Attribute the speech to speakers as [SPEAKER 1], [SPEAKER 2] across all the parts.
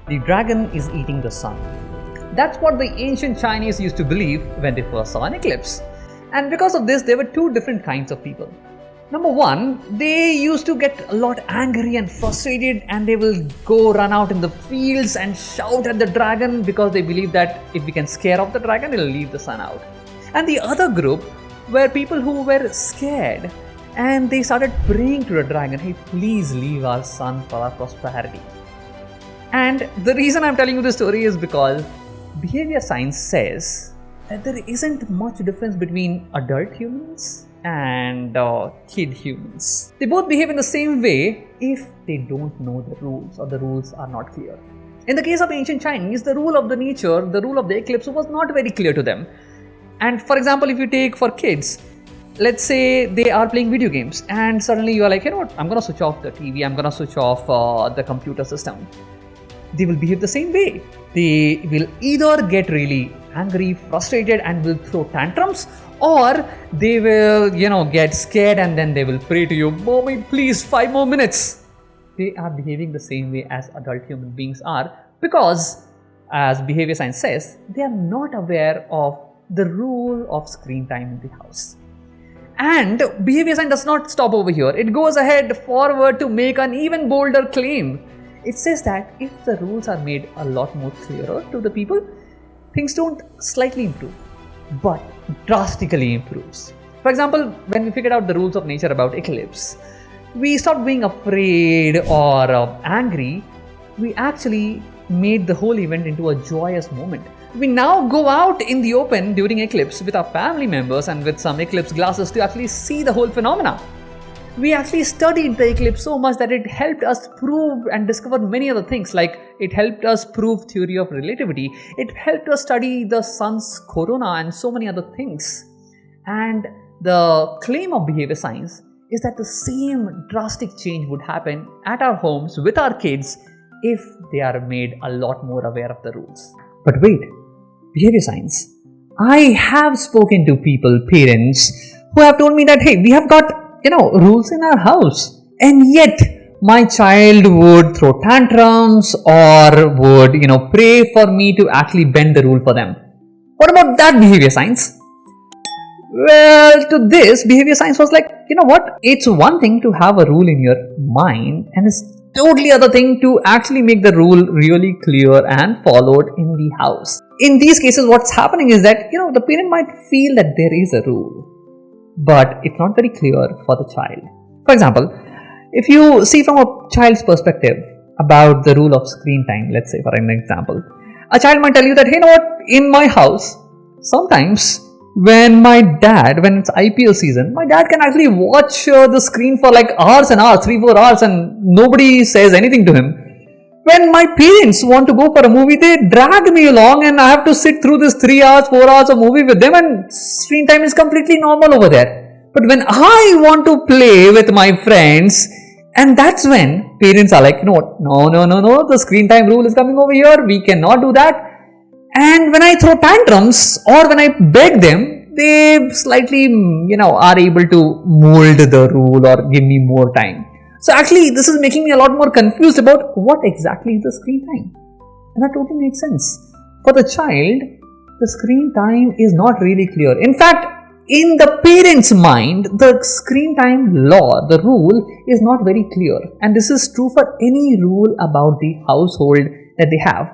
[SPEAKER 1] the dragon is eating the sun. That's what the ancient Chinese used to believe when they first saw an eclipse. And because of this, there were two different kinds of people. Number one, they used to get a lot angry and frustrated, and they will go run out in the fields and shout at the dragon because they believe that if we can scare off the dragon, it'll leave the sun out. And the other group were people who were scared, and they started praying to the dragon, hey, please leave our sun for our prosperity. And the reason I'm telling you this story is because behavior science says that there isn't much difference between adult humans and kid humans. They both behave in the same way if they don't know the rules or the rules are not clear. In the case of ancient Chinese, the rule of the nature, the rule of the eclipse was not very clear to them. And for example, if you take for kids, let's say they are playing video games and suddenly you are like, you know what, I'm going to switch off the TV, I'm going to switch off the computer system. They will behave the same way. They will either get really angry, frustrated and will throw tantrums, or they will, get scared and then they will pray to you, Mommy, please, 5 more minutes. They are behaving the same way as adult human beings are because, as behavior science says, they are not aware of the rule of screen time in the house. And behavior science does not stop over here. It goes ahead forward to make an even bolder claim. It says that if the rules are made a lot more clearer to the people, things don't slightly improve, but drastically improves. For example, when we figured out the rules of nature about eclipse, we stopped being afraid or angry. We actually made the whole event into a joyous moment. We now go out in the open during eclipse with our family members and with some eclipse glasses to actually see the whole phenomena. We actually studied the eclipse so much that it helped us prove and discover many other things, like it helped us prove theory of relativity, it helped us study the sun's corona and so many other things. And the claim of behavior science is that the same drastic change would happen at our homes with our kids if they are made a lot more aware of the rules. But wait, behavior science. I have spoken to people, parents, who have told me that, hey, we have got rules in our house, and yet my child would throw tantrums or would, pray for me to actually bend the rule for them. What about that behavior science? Well, to this, behavior science was like, you know what? It's one thing to have a rule in your mind, and it's totally other thing to actually make the rule really clear and followed in the house. In these cases, what's happening is that, the parent might feel that there is a rule, but it's not very clear for the child. For example, if you see from a child's perspective about the rule of screen time, let's say for an example, a child might tell you that, hey, in my house, sometimes when it's IPL season, my dad can actually watch the screen for like hours and hours, 3-4 hours, and nobody says anything to him. When my parents want to go for a movie, they drag me along and I have to sit through this 3 hours, 4 hours of movie with them, and screen time is completely normal over there. But when I want to play with my friends, and that's when parents are like, no, the screen time rule is coming over here, we cannot do that. And when I throw tantrums or when I beg them, they slightly, are able to mold the rule or give me more time. So actually, this is making me a lot more confused about what exactly is the screen time. And that totally makes sense. For the child, the screen time is not really clear. In fact, in the parent's mind, the screen time law, the rule, is not very clear. And this is true for any rule about the household that they have.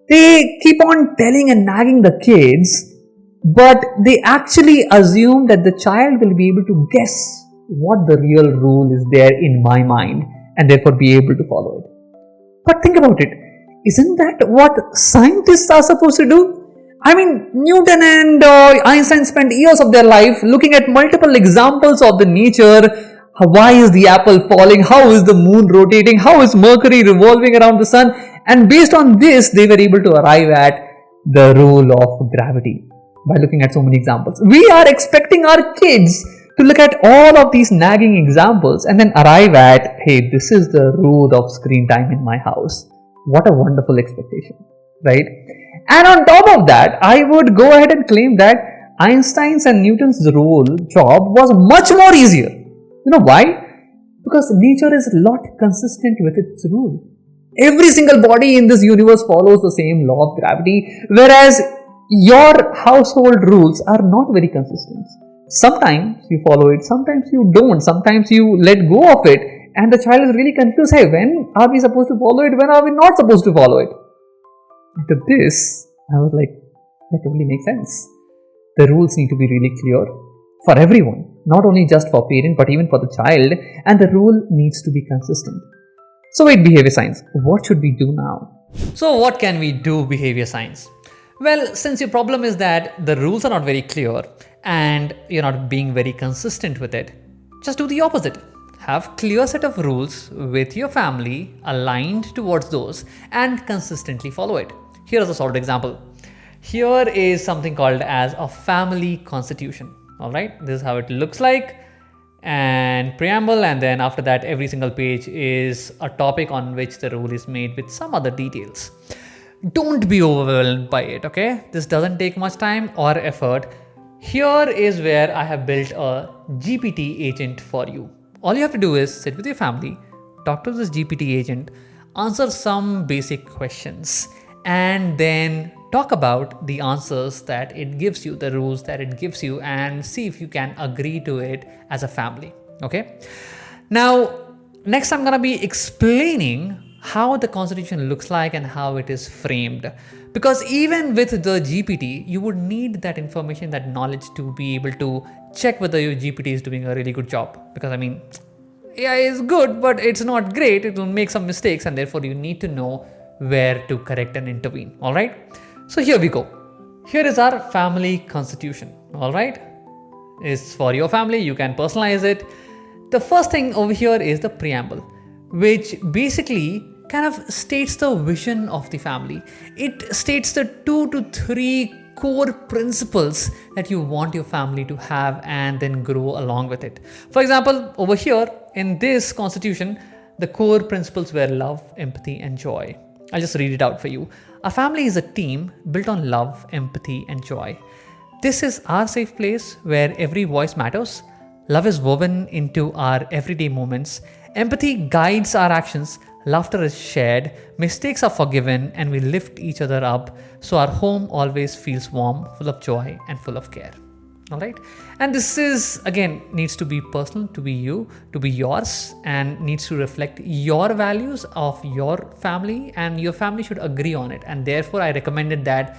[SPEAKER 1] They keep on telling and nagging the kids, but they actually assume that the child will be able to guess what the real rule is there in my mind and therefore be able to follow it. But think about it. Isn't that what scientists are supposed to do? I mean, Newton and Einstein spent years of their life looking at multiple examples of the nature. Why is the apple falling? How is the moon rotating? How is Mercury revolving around the sun? And based on this, they were able to arrive at the rule of gravity by looking at so many examples. We are expecting our kids to look at all of these nagging examples and then arrive at, hey, this is the rule of screen time in my house. What a wonderful expectation, right? And on top of that, I would go ahead and claim that Einstein's and Newton's job was much more easier. You know why? Because nature is a lot consistent with its rule. Every single body in this universe follows the same law of gravity, whereas your household rules are not very consistent. Sometimes you follow it, sometimes you don't, sometimes you let go of it, and the child is really confused. Hey, when are we supposed to follow it? When are we not supposed to follow it? After this, I was like, that totally makes sense. The rules need to be really clear for everyone, not only just for parent but even for the child, and the rule needs to be consistent. So wait, behavior science, what should we do now? So what can we do, behavior science? Well, since your problem is that the rules are not very clear and you're not being very consistent with it, just do the opposite. Have clear set of rules with your family aligned towards those and consistently follow it. Here is a solid example. Here is something called as a family constitution. All right, this is how it looks like, and preamble, and then after that every single page is a topic on which the rule is made with some other details. Don't be overwhelmed by it, okay? This doesn't take much time or effort. Here is where I have built a GPT agent for you. All you have to do is sit with your family, talk to this GPT agent, answer some basic questions, and then talk about the answers that it gives you, the rules that it gives you, and see if you can agree to it as a family. Okay. Now, next I'm going to be explaining how the constitution looks like and how it is framed. Because even with the GPT, you would need that information, that knowledge to be able to check whether your GPT is doing a really good job. Because I mean, AI is good, but it's not great. It will make some mistakes, and therefore you need to know where to correct and intervene. All right. So here we go. Here is our family constitution. All right. It's for your family. You can personalize it. The first thing over here is the preamble, which basically kind of states the vision of the family. It states the 2 to 3 core principles that you want your family to have and then grow along with it. For example, over here in this constitution, the core principles were love, empathy, and joy. I'll just read it out for you. A family is a team built on love, empathy, and joy. This is our safe place where every voice matters. Love is woven into our everyday moments. Empathy guides our actions. Laughter is shared. Mistakes are forgiven, and we lift each other up. So our home always feels warm, full of joy, and full of care. All right. And this is, again, needs to be personal, to be you, to be yours, and needs to reflect your values of your family, and your family should agree on it. And therefore, I recommended that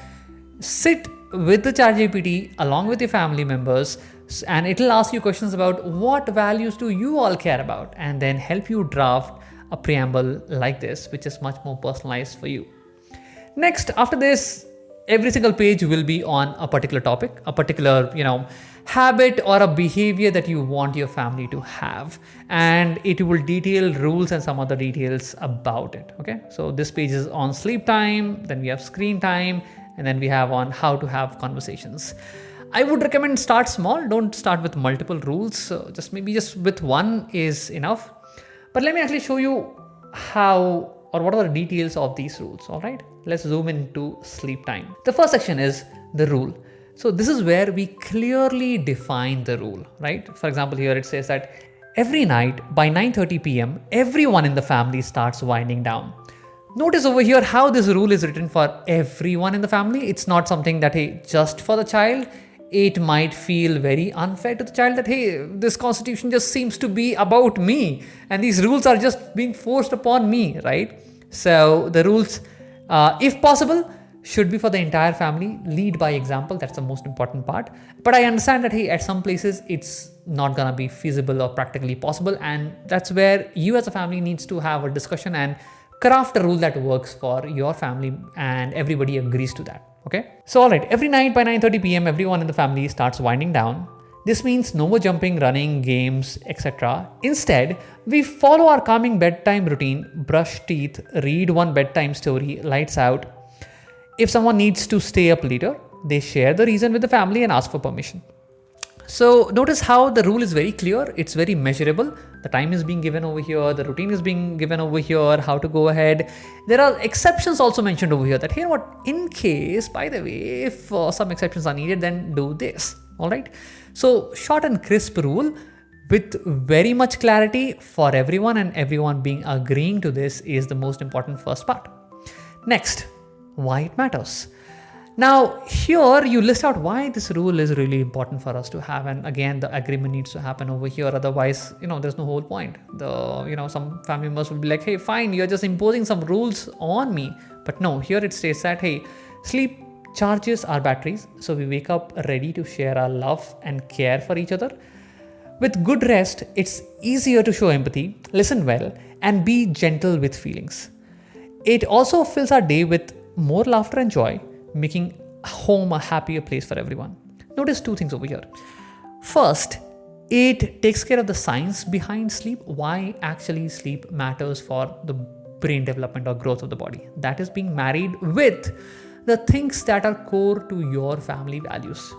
[SPEAKER 1] sit with the ChatGPT along with your family members, and it'll ask you questions about what values do you all care about, and then help you draft a preamble like this, which is much more personalized for you. Next, after this, every single page will be on a particular topic, a particular, habit or a behavior that you want your family to have. And it will detail rules and some other details about it. Okay. So this page is on sleep time, then we have screen time, and then we have on how to have conversations. I would recommend start small. Don't start with multiple rules. So just with one is enough. But let me actually show you how or what are the details of these rules. All right. Let's zoom into sleep time. The first section is the rule. So this is where we clearly define the rule, right? For example, here it says that every night by 9:30 p.m., everyone in the family starts winding down. Notice over here how this rule is written for everyone in the family. It's not something that, hey, just for the child. It might feel very unfair to the child that, hey, this constitution just seems to be about me and these rules are just being forced upon me, right? So the rules, if possible, should be for the entire family. Lead by example. That's the most important part. But I understand that, hey, at some places it's not gonna be feasible or practically possible, and that's where you as a family needs to have a discussion and craft a rule that works for your family and everybody agrees to that. Okay. So all right, every night by 9:30 p.m. everyone in the family starts winding down. This means no more jumping, running, games, etc. Instead, we follow our calming bedtime routine, brush teeth, read one bedtime story, lights out. If someone needs to stay up later, they share the reason with the family and ask for permission. So notice how the rule is very clear. It's very measurable. The time is being given over here. The routine is being given over here. How to go ahead. There are exceptions also mentioned over here that, hey, what, in case, by the way, if some exceptions are needed, then do this. All right. So short and crisp rule, with very much clarity for everyone, and everyone being agreeing to this is the most important first part. Next, why it matters. Now, here you list out why this rule is really important for us to have, and again, the agreement needs to happen over here. Otherwise, there's no whole point. Some family members will be like, "Hey, fine, you're just imposing some rules on me." But no, here it states that, hey, sleep charges our batteries, so we wake up ready to share our love and care for each other. With good rest, it's easier to show empathy, listen well, and be gentle with feelings. It also fills our day with more laughter and joy, making home a happier place for everyone. Notice two things over here. First, it takes care of the science behind sleep, why actually sleep matters for the brain development or growth of the body. That is being married with the things that are core to your family values: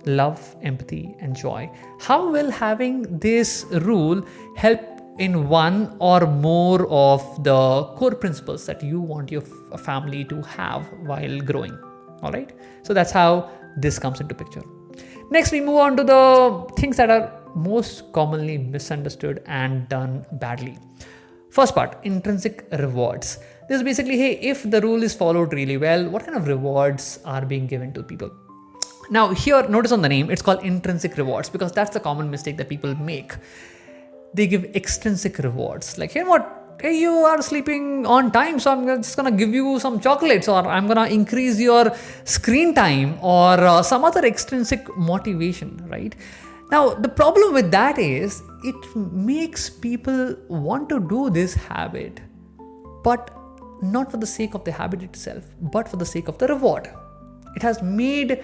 [SPEAKER 1] love, empathy, and joy. How will having this rule help in one or more of the core principles that you want your family to have while growing? All right. So that's how this comes into picture. Next, we move on to the things that are most commonly misunderstood and done badly. First part, intrinsic rewards. This is basically, hey, if the rule is followed really well, what kind of rewards are being given to people? Now here, notice on the name, it's called intrinsic rewards because that's the common mistake that people make. They give extrinsic rewards. Like, hey, you are sleeping on time, so I'm just going to give you some chocolates, or I'm going to increase your screen time, or some other extrinsic motivation, right? Now, the problem with that is it makes people want to do this habit, but not for the sake of the habit itself, but for the sake of the reward. It has made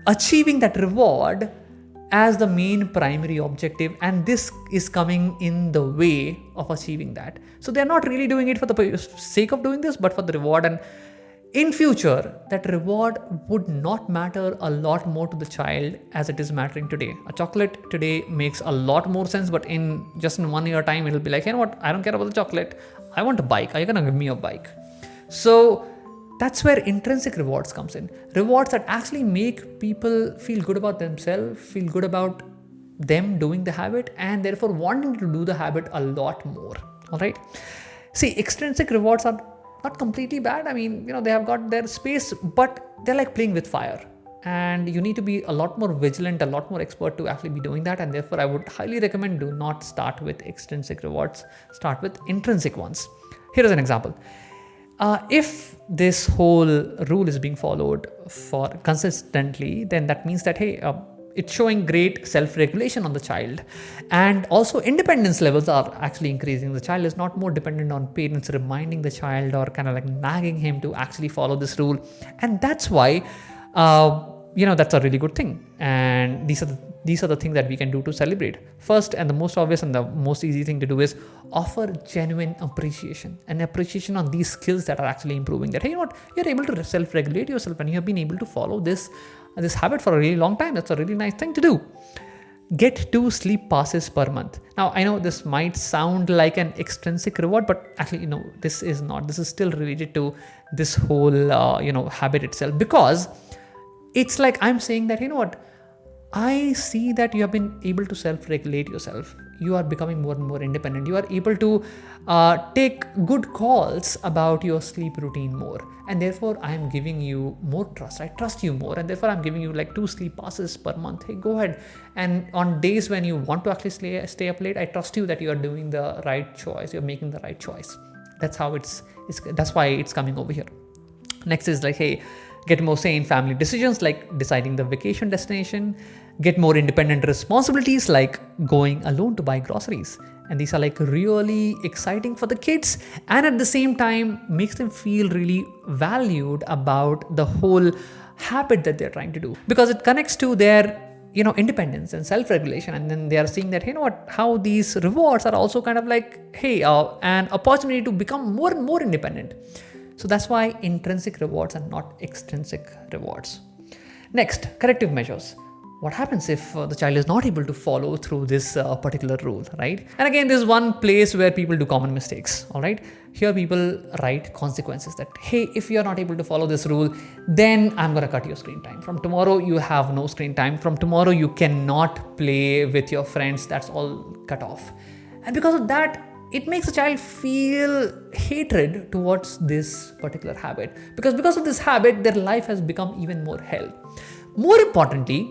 [SPEAKER 1] achieving that reward as the main primary objective, and this is coming in the way of achieving that. So they're not really doing it for the sake of doing this, but for the reward. And in future, that reward would not matter a lot more to the child as it is mattering today. A chocolate today makes a lot more sense, but in 1 year time, it'll be like, I don't care about the chocolate. I want a bike. Are you gonna give me a bike? So that's where intrinsic rewards comes in. Rewards that actually make people feel good about themselves, feel good about them doing the habit, and therefore wanting to do the habit a lot more. All right. See, extrinsic rewards are not completely bad. I mean, they have got their space, but they're like playing with fire. And you need to be a lot more vigilant, a lot more expert to actually be doing that. And therefore, I would highly recommend do not start with extrinsic rewards, start with intrinsic ones. Here is an example. If this whole rule is being followed for consistently, then that means that, hey, it's showing great self-regulation on the child, and also independence levels are actually increasing. The child is not more dependent on parents reminding the child or kind of like nagging him to actually follow this rule. And that's why, that's a really good thing. And these are the things that we can do to celebrate. First, and the most obvious and the most easy thing to do is offer genuine appreciation on these skills that are actually improving. That, hey, you're able to self-regulate yourself and you have been able to follow this habit for a really long time. That's a really nice thing to do. Get 2 sleep passes per month. Now, I know this might sound like an extrinsic reward, but actually, this is not. This is still related to this whole, habit itself, because it's like I'm saying that, I see that you have been able to self-regulate yourself. You are becoming more and more independent. You are able to take good calls about your sleep routine more. And therefore, I am giving you more trust. I trust you more. And therefore, I'm giving you like 2 sleep passes per month. Hey, go ahead. And on days when you want to actually stay up late, I trust you that you are doing the right choice. You're making the right choice. That's how that's why it's coming over here. Next is like, hey, get more say in family decisions like deciding the vacation destination, get more independent responsibilities like going alone to buy groceries. And these are like really exciting for the kids, and at the same time makes them feel really valued about the whole habit that they're trying to do, because it connects to their independence and self-regulation. And then they are seeing that, how these rewards are also kind of like, hey, an opportunity to become more and more independent. So that's why intrinsic rewards are not extrinsic rewards. Next, corrective measures. what happens if the child is not able to follow through this particular rule, right? And again, this is one place where people do common mistakes, all right? Here people write consequences that, hey, if you're not able to follow this rule, then I'm going to cut your screen time. From tomorrow, you have no screen time. From tomorrow, you cannot play with your friends. That's all cut off. And because of that, it makes a child feel hatred towards this particular habit. Because of this habit, their life has become even more hell. More importantly,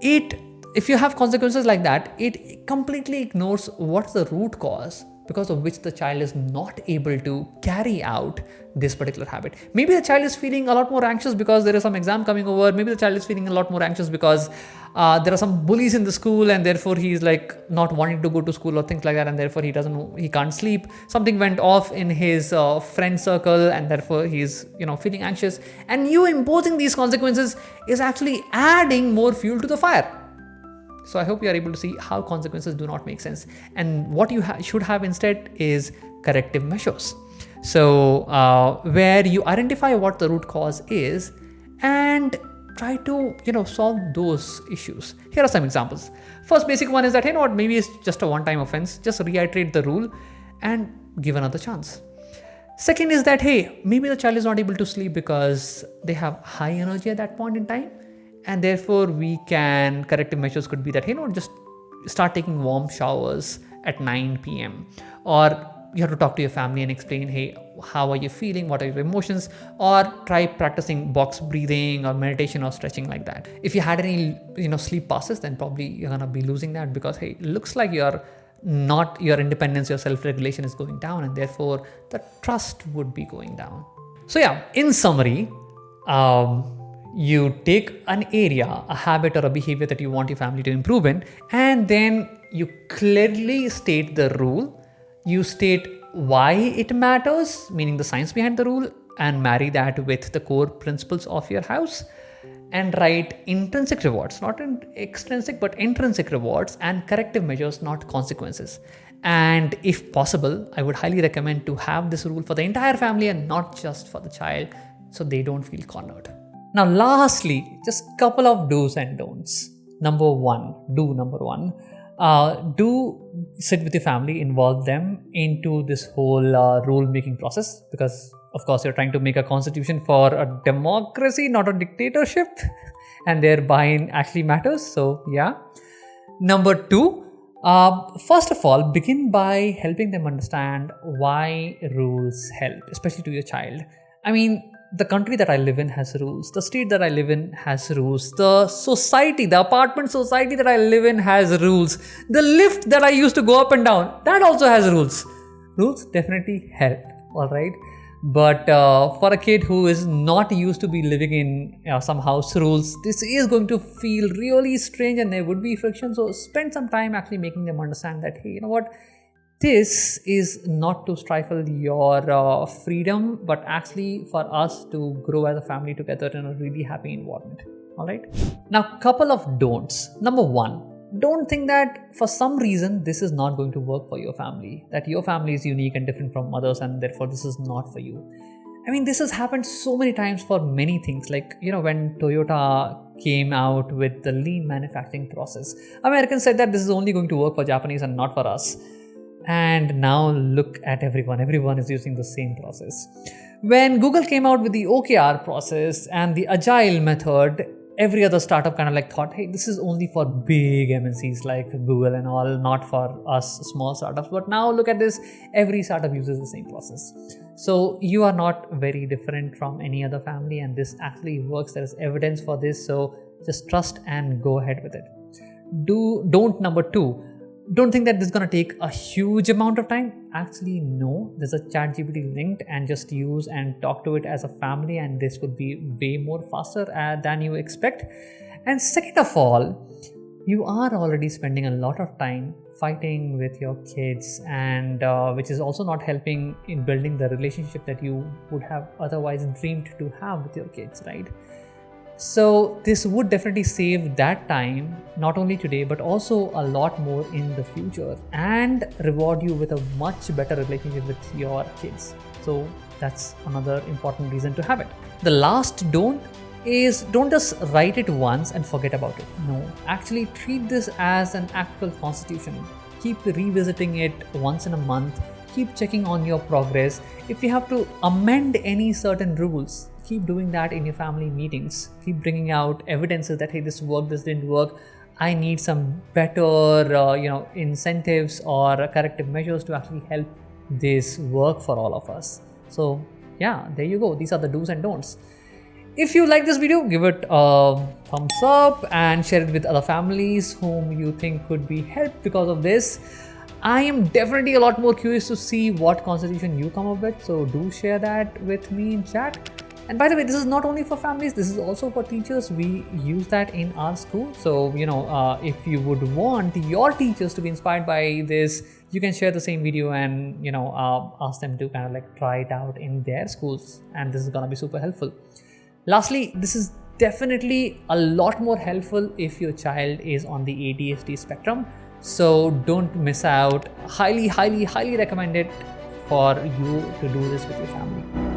[SPEAKER 1] if you have consequences like that, it completely ignores what's the root cause because of which the child is not able to carry out this particular habit. Maybe the child is feeling a lot more anxious because there is some exam coming over. Maybe the child is feeling a lot more anxious because there are some bullies in the school, and therefore he's like not wanting to go to school or things like that, and therefore he can't sleep. Something went off in his friend circle, and therefore he's feeling anxious. And you imposing these consequences is actually adding more fuel to the fire. So I hope you are able to see how consequences do not make sense, and what you should have instead is corrective measures. So where you identify what the root cause is and try to solve those issues. Here are some examples. First basic one is that maybe it's just a one-time offense. Just reiterate the rule and give another chance. Second is that maybe the child is not able to sleep because they have high energy at that point in time, and therefore corrective measures could be that just start taking warm showers at 9 p.m. or you have to talk to your family and explain, how are you feeling? What are your emotions? Or try practicing box breathing or meditation or stretching like that. If you had any, sleep passes, then probably you're going to be losing that because, it looks like your independence, your self-regulation is going down, and therefore the trust would be going down. So yeah, in summary, you take an area, a habit or a behavior that you want your family to improve in, and then you clearly state the rule. You state why it matters, meaning the science behind the rule, and marry that with the core principles of your house, and write intrinsic rewards, not extrinsic, but intrinsic rewards, and corrective measures, not consequences. And if possible, I would highly recommend to have this rule for the entire family and not just for the child, so they don't feel cornered. Now, lastly, just a couple of do's and don'ts. Number one, do sit with your family, involve them into this whole rule-making process, because of course you're trying to make a constitution for a democracy, not a dictatorship, and their buy-in actually matters. So yeah. Number two, first of all, begin by helping them understand why rules help, especially to your child. I mean, the country that I live in has rules. The state that I live in has rules. The apartment society that I live in has rules. The lift that I used to go up and down, that also has rules. Rules definitely help, all right? But for a kid who is not used to be living in some house rules, this is going to feel really strange, and there would be friction. So spend some time actually making them understand that, hey, you know what? This is not to stifle your freedom, but actually for us to grow as a family together in a really happy environment. All right. Now, couple of don'ts. Number one, don't think that for some reason this is not going to work for your family, that your family is unique and different from others, and therefore this is not for you. I mean, this has happened so many times for many things. Like, when Toyota came out with the lean manufacturing process, Americans said that this is only going to work for Japanese and not for us. And now look at everyone is using the same process. When Google came out with the OKR process and the agile method, every other startup kind of thought, hey, this is only for big MNCs like Google and all, not for us small startups. But now look at this, every startup uses the same process. So you are not very different from any other family, and this actually works. There is evidence for this, so just trust and go ahead with it. Don't number two, don't think that this is going to take a huge amount of time. Actually, no. There's a ChatGPT linked, and just use and talk to it as a family, and this would be way more faster than you expect. And second of all, you are already spending a lot of time fighting with your kids, and which is also not helping in building the relationship that you would have otherwise dreamed to have with your kids, right? So this would definitely save that time, not only today, but also a lot more in the future, and reward you with a much better relationship with your kids. So that's another important reason to have it. The last don't is don't just write it once and forget about it. No, actually treat this as an actual constitution. Keep revisiting it once in a month. Keep checking on your progress. If you have to amend any certain rules, keep doing that in your family meetings. Keep bringing out evidences that, hey, this worked, this didn't work. I need some better incentives or corrective measures to actually help this work for all of us. So yeah, there you go. These are the do's and don'ts. If you like this video, give it a thumbs up and share it with other families whom you think could be helped because of this. I am definitely a lot more curious to see what constitution you come up with, so do share that with me in chat. And by the way, this is not only for families, this is also for teachers. We use that in our school. So, if you would want your teachers to be inspired by this, you can share the same video and, ask them to kind of like try it out in their schools. And this is going to be super helpful. Lastly, this is definitely a lot more helpful if your child is on the ADHD spectrum. So don't miss out. Highly, highly, highly recommend it for you to do this with your family.